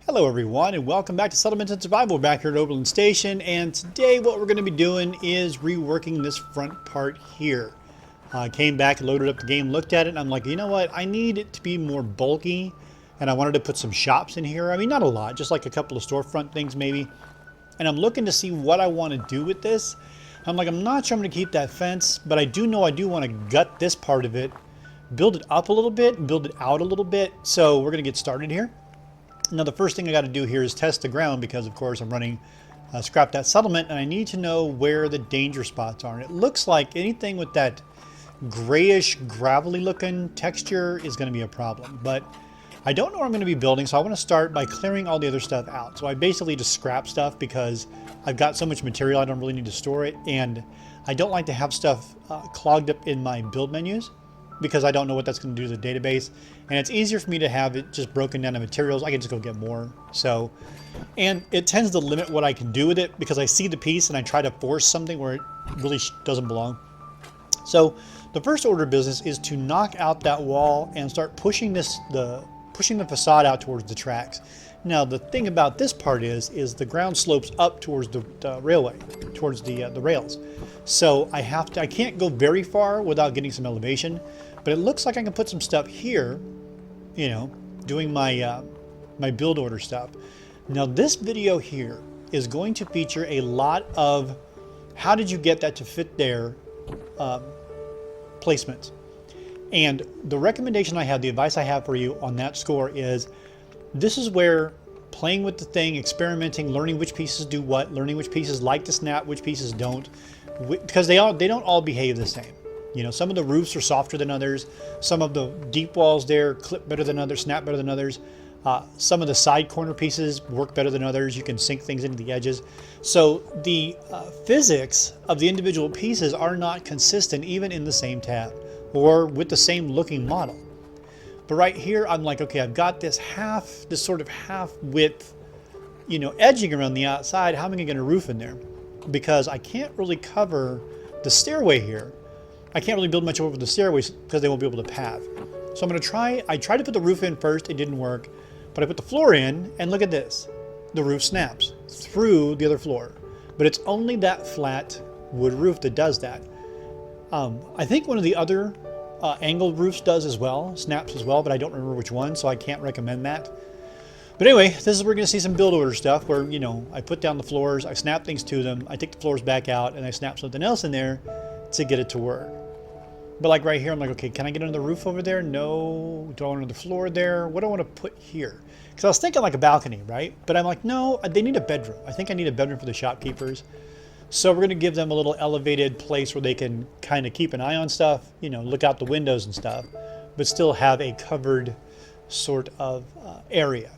Hello everyone and welcome back to Settlements and Survival back here at Oberlin Station, and today what we're going to be doing is reworking this front part here. I came back, loaded up the game, looked at it, and I'm like, you know what, I need it to be more bulky, and I wanted to put some shops in here. I mean, not a lot, just like a couple of storefront things maybe. And I'm looking to see what I want to do with this. I'm like, I'm not sure I'm going to keep that fence, but I do know I do want to gut this part of it, build it up a little bit, and build it out a little bit. So we're going to get started here. Now the first thing I got to do here is test the ground because of course I'm running Scrap That Settlement, and I need to know where the danger spots are. And it looks like anything with that grayish gravelly looking texture is going to be a problem, but I don't know where I'm going to be building, so I want to start by clearing all the other stuff out. So I basically just scrap stuff because I've got so much material I don't really need to store it, and I don't like to have stuff clogged up in my build menus, because I don't know what that's going to do to the database, and it's easier for me to have it just broken down to materials. I can just go get more. So, and it tends to limit what I can do with it because I see the piece and I try to force something where it really doesn't belong. So the first order of business is to knock out that wall and start pushing the facade out towards the tracks. Now the thing about this part is the ground slopes up towards the railway, towards the rails. So I can't go very far without getting some elevation, but it looks like I can put some stuff here, you know, doing my my build order stuff. Now this video here is going to feature a lot of how did you get that to fit there placements. And the recommendation I have, the advice I have for you on that score is, this is where playing with the thing, experimenting, learning which pieces do what, learning which pieces like to snap, which pieces don't, because they don't all behave the same. You know, some of the roofs are softer than others. Some of the deep walls there clip better than others, snap better than others. Some of the side corner pieces work better than others. You can sink things into the edges. So the physics of the individual pieces are not consistent even in the same tab or with the same looking model. But right here, I'm like, okay, I've got this sort of half width, you know, edging around the outside. How am I going to roof in there? Because I can't really cover the stairway here. I can't really build much over the stairways because they won't be able to path. So I'm going to I tried to put the roof in first. It didn't work, but I put the floor in, and look at this. The roof snaps through the other floor, but it's only that flat wood roof that does that. I think one of the other angled roofs does as well, snaps as well, but I don't remember which one, so I can't recommend that. But anyway, this is where we're going to see some build order stuff where, you know, I put down the floors, I snap things to them, I take the floors back out, and I snap something else in there to get it to work. But like right here, I'm like, okay, can I get under the roof over there? No. Do I want under the floor there? What do I want to put here? Because I was thinking like a balcony, right? But I'm like, no, they need a bedroom. I think I need a bedroom for the shopkeepers. So we're going to give them a little elevated place where they can kind of keep an eye on stuff, you know, look out the windows and stuff, but still have a covered sort of area.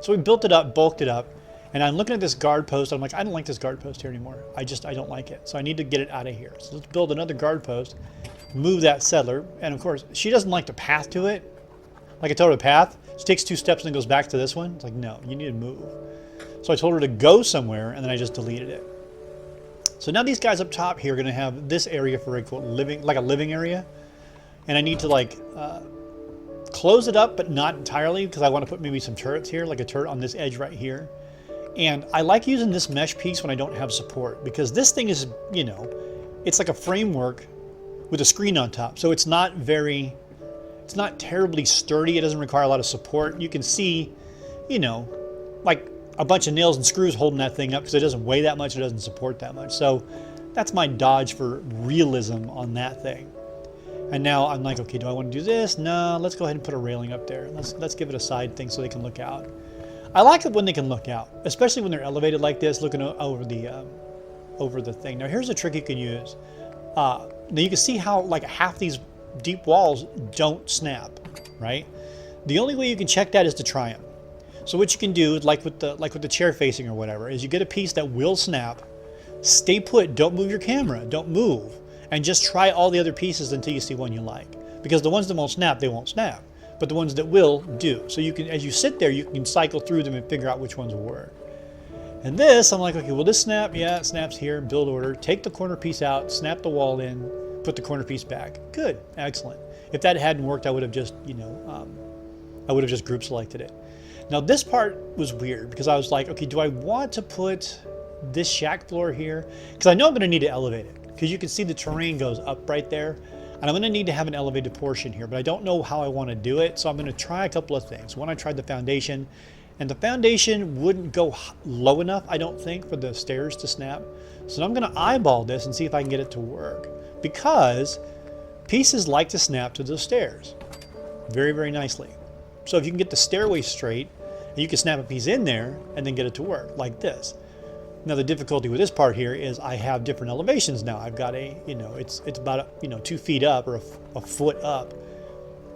So we built it up, bulked it up, and I'm looking at this guard post. I'm like, I don't like this guard post here anymore. I don't like it. So I need to get it out of here. So let's build another guard post, move that settler, and of course, she doesn't like to path to it. Like I told her to path, she takes 2 steps and then goes back to this one. It's like, no, you need to move. So I told her to go somewhere, and then I just deleted it. So now these guys up top here are going to have this area for a quote living, like a living area, and I need to like close it up, but not entirely, because I want to put maybe some turrets here, like a turret on this edge right here. And I like using this mesh piece when I don't have support, because this thing is, you know, it's like a framework with a screen on top, so it's not terribly sturdy. It doesn't require a lot of support. You can see, you know, like a bunch of nails and screws holding that thing up because it doesn't weigh that much, it doesn't support that much. So that's my dodge for realism on that thing. And now I'm like, okay, do I want to do this? No, let's go ahead and put a railing up there. Let's give it a side thing so they can look out. I like it when they can look out, especially when they're elevated like this, looking over the thing. Now here's a trick you can use. Now you can see how like half these deep walls don't snap, right? The only way you can check that is to try them. So what you can do, like with the chair facing or whatever, is you get a piece that will snap, stay put, don't move your camera, don't move, and just try all the other pieces until you see one you like. Because the ones that won't snap, they won't snap. But the ones that will, do. So you can, as you sit there, you can cycle through them and figure out which ones will work. And this, I'm like, okay, will this snap? Yeah, it snaps here, build order. Take the corner piece out, snap the wall in, put the corner piece back. Good, excellent. If that hadn't worked, I would have just, you know, I would have just group selected it. Now this part was weird because I was like, okay, do I want to put this shack floor here? Because I know I'm going to need to elevate it, because you can see the terrain goes up right there, and I'm going to need to have an elevated portion here, but I don't know how I want to do it. So I'm going to try a couple of things. One, I tried the foundation, and the foundation wouldn't go low enough, I don't think, for the stairs to snap. So I'm going to eyeball this and see if I can get it to work, because pieces like to snap to the stairs very, very nicely. So if you can get the stairway straight, you can snap a piece in there and then get it to work like this. Now the difficulty with this part here is I have different elevations now. I've got a, it's about 2 feet up, or a foot up,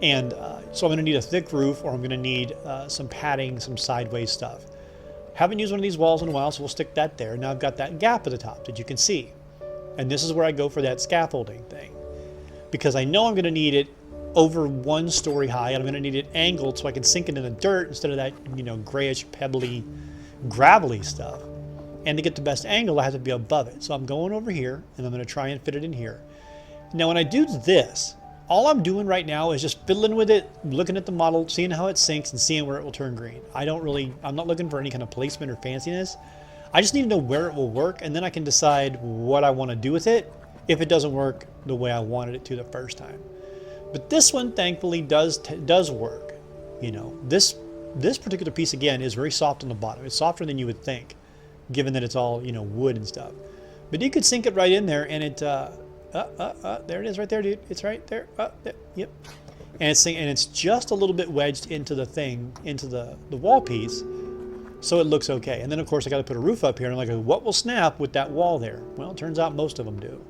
and so I'm going to need a thick roof, or I'm going to need some padding, some sideways stuff. Haven't used one of these walls in a while, so we'll stick that there. Now I've got that gap at the top that you can see, and this is where I go for that scaffolding thing, because I know I'm going to need it over 1 story high, and I'm going to need it angled so I can sink it in the dirt instead of that grayish, pebbly, gravelly stuff. And to get the best angle, I have to be above it. So I'm going over here, and I'm going to try and fit it in here. Now when I do this, all I'm doing right now is just fiddling with it, looking at the model, seeing how it sinks, and seeing where it will turn green. I'm not looking for any kind of placement or fanciness. I just need to know where it will work, and then I can decide what I want to do with it if it doesn't work the way I wanted it to the first time. But this one, thankfully, does work. This particular piece, again, is very soft on the bottom. It's softer than you would think, given that it's all, wood and stuff. But you could sink it right in there, and it, there it is right there, dude. It's right there. There. Yep. And it's just a little bit wedged into the thing, into the wall piece, so it looks okay. And then, of course, I got to put a roof up here, and I'm like, what will snap with that wall there? Well, it turns out most of them do.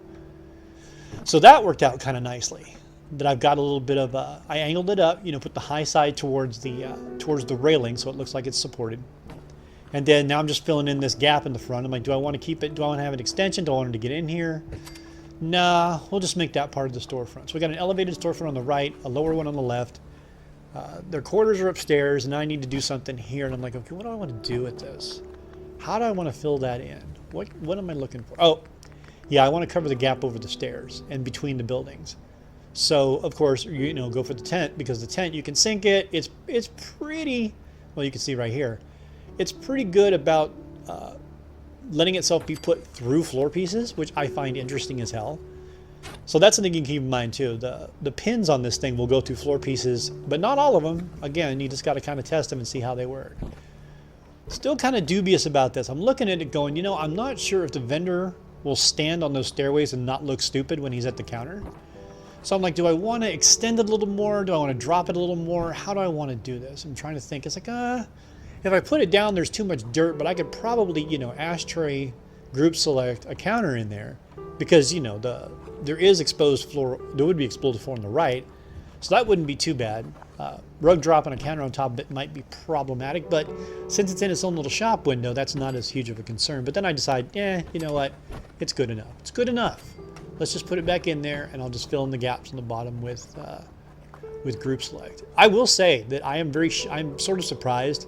So that worked out kind of nicely. That I've got a little bit of, I angled it up, put the high side towards the railing so it looks like it's supported. And then now I'm just filling in this gap in the front. I'm like, do I want to keep it? Do I want to have an extension? Do I want it to get in here? Nah, we'll just make that part of the storefront. So we got an elevated storefront on the right, a lower one on the left. Their quarters are upstairs, and now I need to do something here. And I'm like, okay, what do I want to do with this? How do I want to fill that in? What am I looking for? Oh, yeah, I want to cover the gap over the stairs and between the buildings. So, of course, go for the tent, because the tent, you can sink it. It's pretty, well, you can see right here. It's pretty good about letting itself be put through floor pieces, which I find interesting as hell. So that's something you can keep in mind, too. The pins on this thing will go through floor pieces, but not all of them. Again, you just got to kind of test them and see how they work. Still kind of dubious about this. I'm looking at it going, I'm not sure if the vendor will stand on those stairways and not look stupid when he's at the counter. So I'm like, do I want to extend it a little more? Do I want to drop it a little more? How do I want to do this? I'm trying to think. It's like, if I put it down, there's too much dirt, but I could probably, ashtray group select a counter in there, because, there is exposed floor. There would be exposed floor on the right, so that wouldn't be too bad. Rug drop and a counter on top of it might be problematic, but since it's in its own little shop window, that's not as huge of a concern. But then I decide, you know what? It's good enough. It's good enough. Let's just put it back in there, and I'll just fill in the gaps on the bottom with group select. I will say that I'm sort of surprised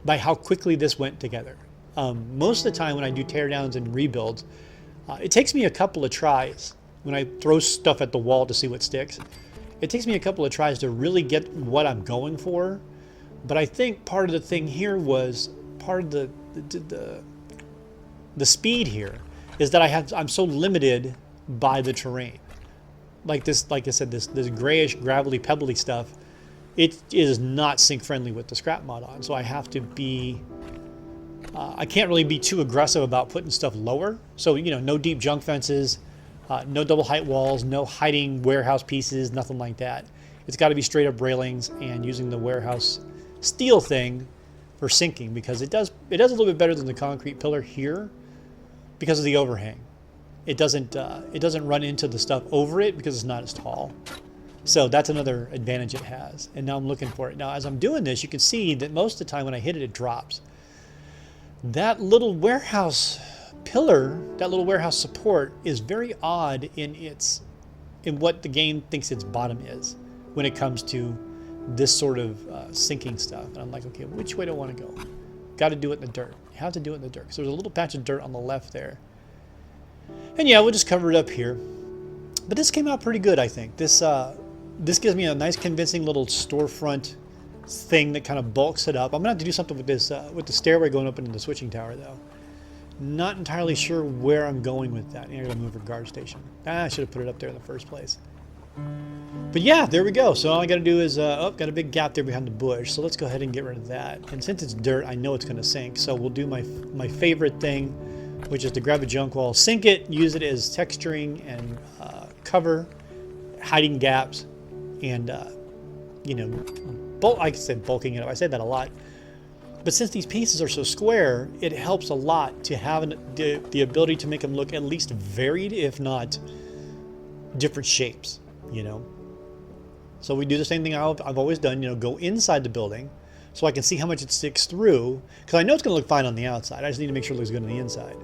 by how quickly this went together. Most of the time when I do teardowns and rebuilds, it takes me a couple of tries. When I throw stuff at the wall to see what sticks, it takes me a couple of tries to really get what I'm going for. But I think part of the thing here was, part of the speed here is that I'm so limited by the terrain. Like I said, this grayish, gravelly, pebbly stuff, it is not sync friendly with the scrap mod on. So I have to be, I can't really be too aggressive about putting stuff lower. So, no deep junk fences, no double height walls, no hiding warehouse pieces, nothing like that. It's got to be straight up railings and using the warehouse steel thing for sinking, because it does a little bit better than the concrete pillar here because of the overhang. It doesn't run into the stuff over it because it's not as tall. So that's another advantage it has. And now I'm looking for it. Now, as I'm doing this, you can see that most of the time when I hit it, it drops. That little warehouse pillar, that little warehouse support, is very odd in what the game thinks its bottom is when it comes to this sort of sinking stuff. And I'm like, okay, which way do I want to go? Got to do it in the dirt. You have to do it in the dirt. So there's a little patch of dirt on the left there. And yeah, we'll just cover it up here. But this came out pretty good, I think. This gives me a nice convincing little storefront thing that kind of bulks it up. I'm gonna have to do something with this with the stairway going up into the switching tower though. Not entirely sure where I'm going with that. I'm gonna move our guard station. I should have put it up there in the first place. But yeah, there we go. So all I got to do is, oh, got a big gap there behind the bush. So let's go ahead and get rid of that. And since it's dirt, I know it's going to sink. So we'll do my favorite thing, which is to grab a junk wall, sink it, use it as texturing and cover, hiding gaps, and, you know, I said bulking it up. I say that a lot. But since these pieces are so square, it helps a lot to have the ability to make them look at least varied, if not different shapes. You know, so we do the same thing I've always done, you know, go inside the building so I can see how much it sticks through, because I know it's going to look fine on the outside. I just need to make sure it looks good on the inside.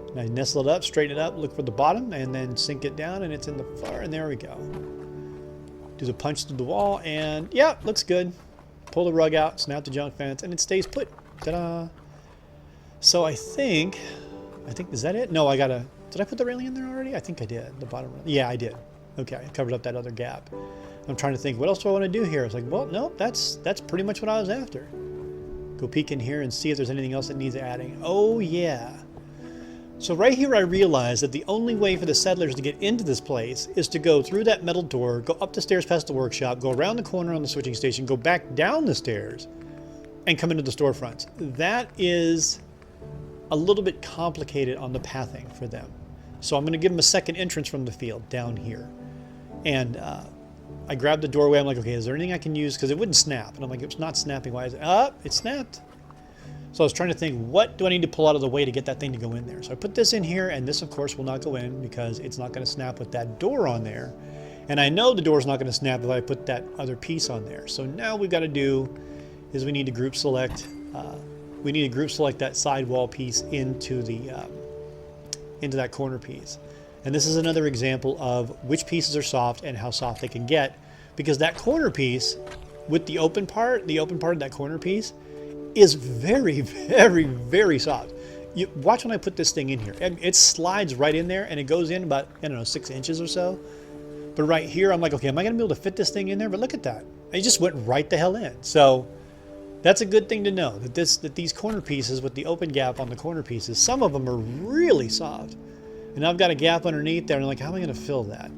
And I nestle it up, straighten it up, look for the bottom, and then sink it down, and it's in the far, and there we go. Do the punch through the wall, and yeah, looks good. Pull the rug out, snap the junk fence, and it stays put. Ta-da! So I think, is that it? No, did I put the railing in there already? I think I did, the bottom railing. Yeah, I did. Okay, I covered up that other gap. I'm trying to think, what else do I want to do here? It's like, well, no, that's pretty much what I was after. Go peek in here and see if there's anything else that needs adding. Oh, yeah. So right here I realized that the only way for the settlers to get into this place is to go through that metal door, go up the stairs past the workshop, go around the corner on the switching station, go back down the stairs, and come into the storefronts. That is a little bit complicated on the pathing for them. So I'm going to give them a second entrance from the field down here. And I grabbed the doorway. I'm like, okay, is there anything I can use? Because it wouldn't snap. And I'm like, it's not snapping. Why is it? It snapped. So I was trying to think, what do I need to pull out of the way to get that thing to go in there? So I put this in here, and this, of course, will not go in because it's not going to snap with that door on there. And I know the door's not going to snap if I put that other piece on there. So now we've got to do is we need to group select. We need to group select that sidewall piece into that corner piece. And this is another example of which pieces are soft and how soft they can get, because that corner piece with the open part of that corner piece is very, very, very soft. You watch when I put this thing in here. It slides right in there and it goes in about, I don't know, 6 inches or so. But right here, I'm like, okay, am I going to be able to fit this thing in there? But look at that. It just went right the hell in. So that's a good thing to know, that these corner pieces with the open gap on the corner pieces, some of them are really soft. And I've got a gap underneath there, and I'm like, how am I going to fill that?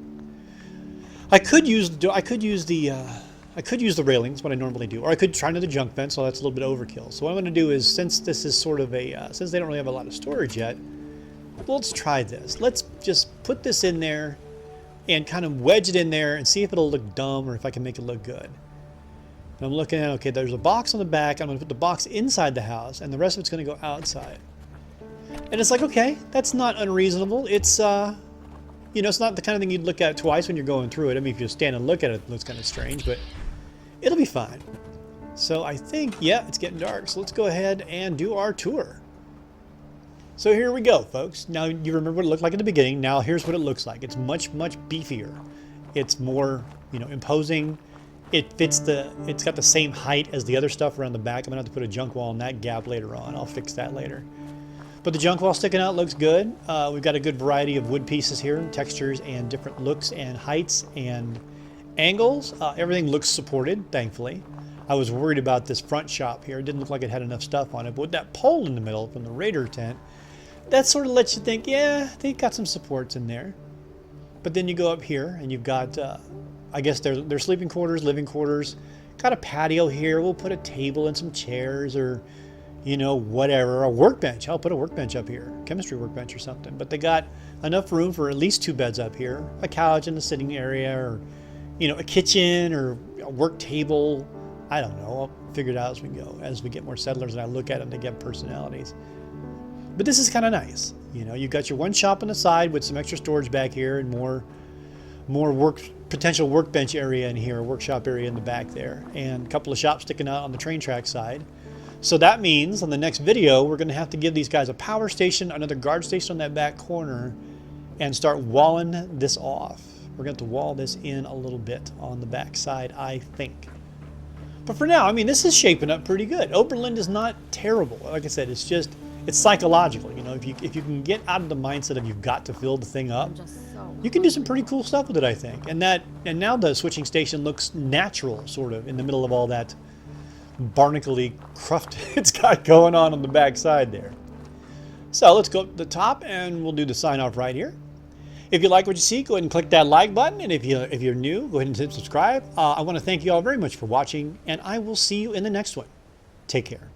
I could use the railings, what I normally do, or I could try another junk fence, so that's a little bit overkill. So what I'm going to do is, since this is sort of since they don't really have a lot of storage yet, let's try this. Let's just put this in there and kind of wedge it in there and see if it'll look dumb or if I can make it look good. And I'm looking at, okay, there's a box on the back. I'm going to put the box inside the house, and the rest of it's going to go outside. And it's like, okay, that's not unreasonable. It's, you know, it's not the kind of thing you'd look at twice when you're going through it. I mean, if you stand and look at it, it looks kind of strange, but it'll be fine. So I think, yeah, it's getting dark. So let's go ahead and do our tour. So here we go, folks. Now you remember what it looked like at the beginning. Now here's what it looks like. It's much, much beefier. It's more, you know, imposing. It's got the same height as the other stuff around the back. I'm gonna have to put a junk wall in that gap later on. I'll fix that later. But the junk wall sticking out looks good. We've got a good variety of wood pieces here, textures and different looks and heights and angles. Everything looks supported, thankfully. I was worried about this front shop here. It didn't look like it had enough stuff on it. But with that pole in the middle from the Raider tent, that sort of lets you think, yeah, they got some supports in there. But then you go up here and you've got, I guess they're sleeping quarters, living quarters. Got a patio here. We'll put a table and some chairs, or, you know, whatever. A workbench. I'll put a workbench up here. Chemistry workbench or something. But they got enough room for at least 2 beds up here. A couch in the sitting area, or, you know, a kitchen or a work table. I don't know. I'll figure it out as we go. As we get more settlers and I look at them, they get personalities. But this is kind of nice. You know, you've got your one shop on the side with some extra storage back here and more potential workbench area in here, workshop area in the back there, and a couple of shops sticking out on the train track side. So that means on the next video, we're going to have to give these guys a power station, another guard station on that back corner, and start walling this off. We're going to have to wall this in a little bit on the back side, I think. But for now, I mean, this is shaping up pretty good. Oberlin is not terrible. Like I said, it's psychological. You know, if you can get out of the mindset of you've got to fill the thing up, you can do some pretty cool stuff with it, I think. And now the switching station looks natural, sort of, in the middle of all that barnacle-y cruft it's got going on the back side there. So let's go to the top and we'll do the sign off right here. If you like what you see, go ahead and click that like button. And if you're new, go ahead and hit subscribe. I want to thank you all very much for watching, and I will see you in the next one. Take care.